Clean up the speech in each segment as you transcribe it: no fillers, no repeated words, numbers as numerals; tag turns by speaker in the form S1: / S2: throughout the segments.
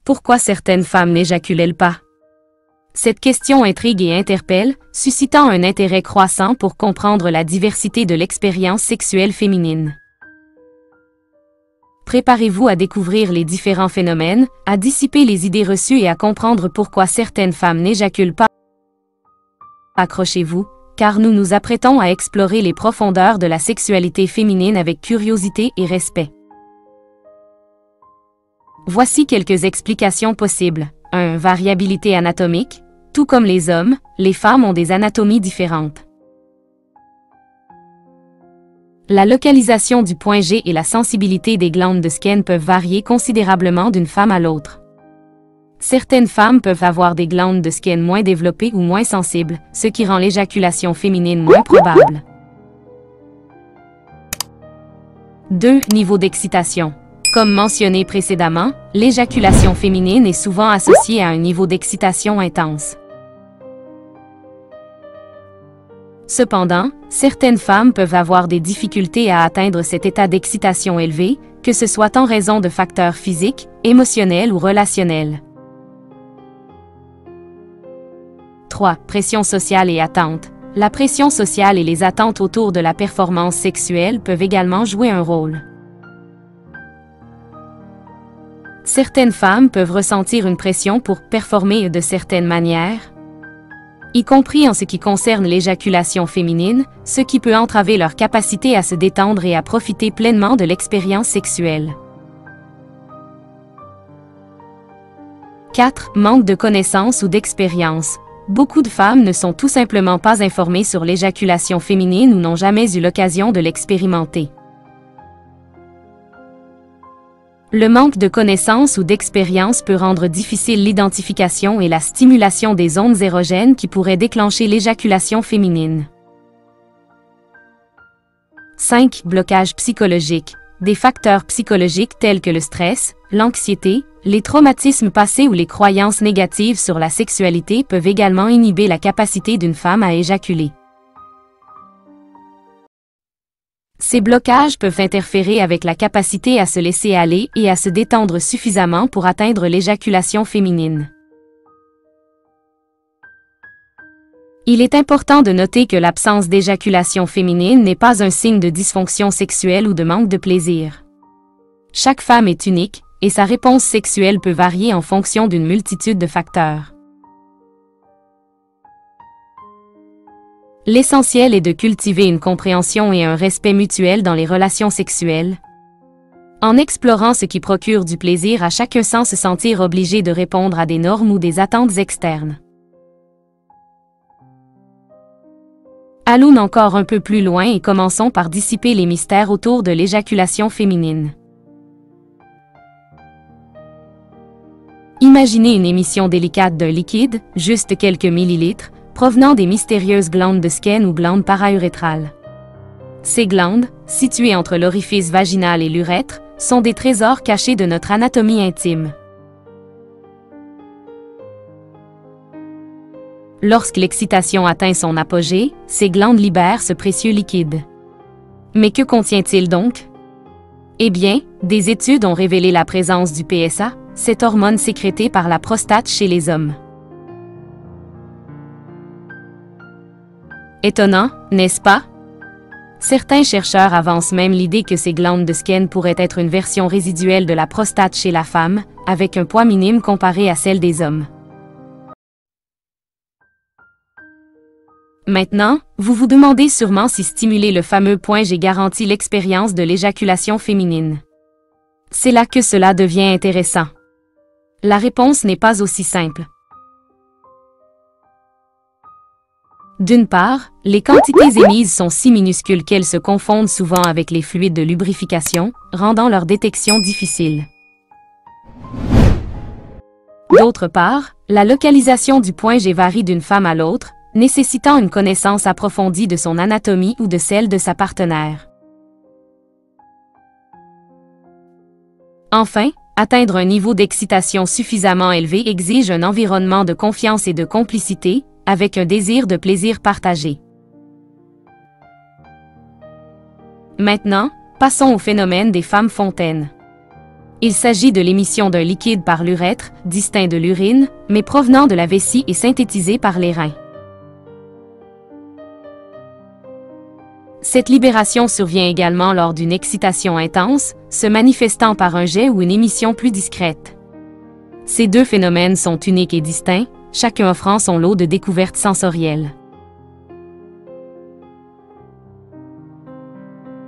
S1: Pourquoi certaines femmes n'éjaculent pas? Cette question intrigue et interpelle, suscitant un intérêt croissant pour comprendre la diversité de l'expérience sexuelle féminine. Préparez-vous à découvrir les différents phénomènes, à dissiper les idées reçues et à comprendre pourquoi certaines femmes n'éjaculent pas. Accrochez-vous, car nous nous apprêtons à explorer les profondeurs de la sexualité féminine avec curiosité et respect. Voici quelques explications possibles. 1. Variabilité anatomique. Tout comme les hommes, les femmes ont des anatomies différentes. La localisation du point G et la sensibilité des glandes de Skene peuvent varier considérablement d'une femme à l'autre. Certaines femmes peuvent avoir des glandes de Skene moins développées ou moins sensibles, ce qui rend l'éjaculation féminine moins probable. 2. Niveau d'excitation. Comme mentionné précédemment, l'éjaculation féminine est souvent associée à un niveau d'excitation intense. Cependant, certaines femmes peuvent avoir des difficultés à atteindre cet état d'excitation élevé, que ce soit en raison de facteurs physiques, émotionnels ou relationnels. 3. Pression sociale et attente. La pression sociale et les attentes autour de la performance sexuelle peuvent également jouer un rôle. Certaines femmes peuvent ressentir une pression pour performer de certaines manières, y compris en ce qui concerne l'éjaculation féminine, ce qui peut entraver leur capacité à se détendre et à profiter pleinement de l'expérience sexuelle. 4. Manque de connaissances ou d'expérience. Beaucoup de femmes ne sont tout simplement pas informées sur l'éjaculation féminine ou n'ont jamais eu l'occasion de l'expérimenter. Le manque de connaissances ou d'expérience peut rendre difficile l'identification et la stimulation des ondes érogènes qui pourraient déclencher l'éjaculation féminine. 5. Blocage psychologique. Des facteurs psychologiques tels que le stress, l'anxiété, les traumatismes passés ou les croyances négatives sur la sexualité peuvent également inhiber la capacité d'une femme à éjaculer. Ces blocages peuvent interférer avec la capacité à se laisser aller et à se détendre suffisamment pour atteindre l'éjaculation féminine. Il est important de noter que l'absence d'éjaculation féminine n'est pas un signe de dysfonction sexuelle ou de manque de plaisir. Chaque femme est unique, et sa réponse sexuelle peut varier en fonction d'une multitude de facteurs. L'essentiel est de cultiver une compréhension et un respect mutuel dans les relations sexuelles, en explorant ce qui procure du plaisir à chacun sans se sentir obligé de répondre à des normes ou des attentes externes. Allons encore un peu plus loin et commençons par dissiper les mystères autour de l'éjaculation féminine. Imaginez une émission délicate d'un liquide, juste quelques millilitres, provenant des mystérieuses glandes de Skene ou glandes paraurétrales. Ces glandes, situées entre l'orifice vaginal et l'urètre, sont des trésors cachés de notre anatomie intime. Lorsque l'excitation atteint son apogée, ces glandes libèrent ce précieux liquide. Mais que contient-il donc? Eh bien, des études ont révélé la présence du PSA, cette hormone sécrétée par la prostate chez les hommes. Étonnant, n'est-ce pas? Certains chercheurs avancent même l'idée que ces glandes de Skene pourraient être une version résiduelle de la prostate chez la femme, avec un poids minime comparé à celle des hommes. Maintenant, vous vous demandez sûrement si stimuler le fameux point G garantit l'expérience de l'éjaculation féminine. C'est là que cela devient intéressant. La réponse n'est pas aussi simple. D'une part, les quantités émises sont si minuscules qu'elles se confondent souvent avec les fluides de lubrification, rendant leur détection difficile. D'autre part, la localisation du point G varie d'une femme à l'autre, nécessitant une connaissance approfondie de son anatomie ou de celle de sa partenaire. Enfin, atteindre un niveau d'excitation suffisamment élevé exige un environnement de confiance et de complicité, avec un désir de plaisir partagé. Maintenant, passons au phénomène des femmes fontaines. Il s'agit de l'émission d'un liquide par l'urètre, distinct de l'urine, mais provenant de la vessie et synthétisé par les reins. Cette libération survient également lors d'une excitation intense, se manifestant par un jet ou une émission plus discrète. Ces deux phénomènes sont uniques et distincts, chacun offrant son lot de découvertes sensorielles.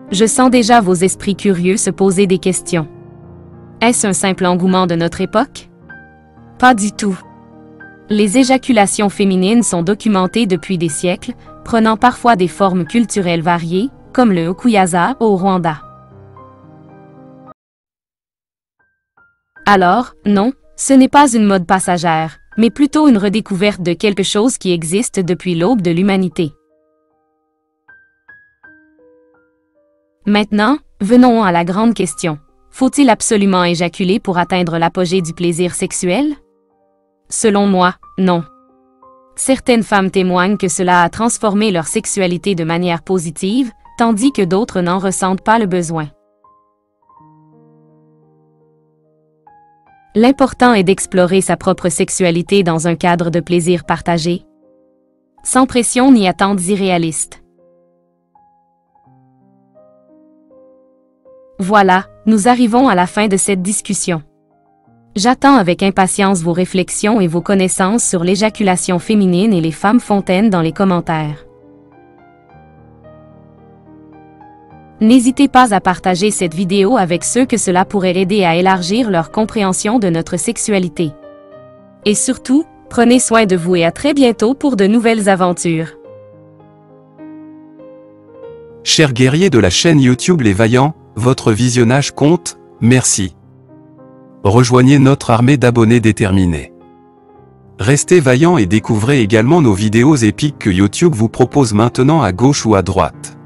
S1: Je sens déjà vos esprits curieux se poser des questions. Est-ce un simple engouement de notre époque? Pas du tout. Les éjaculations féminines sont documentées depuis des siècles, prenant parfois des formes culturelles variées, comme le Okuyaza au Rwanda. Alors, non, ce n'est pas une mode passagère, mais plutôt une redécouverte de quelque chose qui existe depuis l'aube de l'humanité. Maintenant, venons à la grande question. Faut-il absolument éjaculer pour atteindre l'apogée du plaisir sexuel? Selon moi, non. Certaines femmes témoignent que cela a transformé leur sexualité de manière positive, tandis que d'autres n'en ressentent pas le besoin. L'important est d'explorer sa propre sexualité dans un cadre de plaisir partagé, sans pression ni attentes irréalistes. Voilà, nous arrivons à la fin de cette discussion. J'attends avec impatience vos réflexions et vos connaissances sur l'éjaculation féminine et les femmes fontaines dans les commentaires. N'hésitez pas à partager cette vidéo avec ceux que cela pourrait aider à élargir leur compréhension de notre sexualité. Et surtout, prenez soin de vous et à très bientôt pour de nouvelles aventures.
S2: Chers guerriers de la chaîne YouTube Les Vaillants, votre visionnage compte, merci. Rejoignez notre armée d'abonnés déterminés. Restez vaillants et découvrez également nos vidéos épiques que YouTube vous propose maintenant à gauche ou à droite.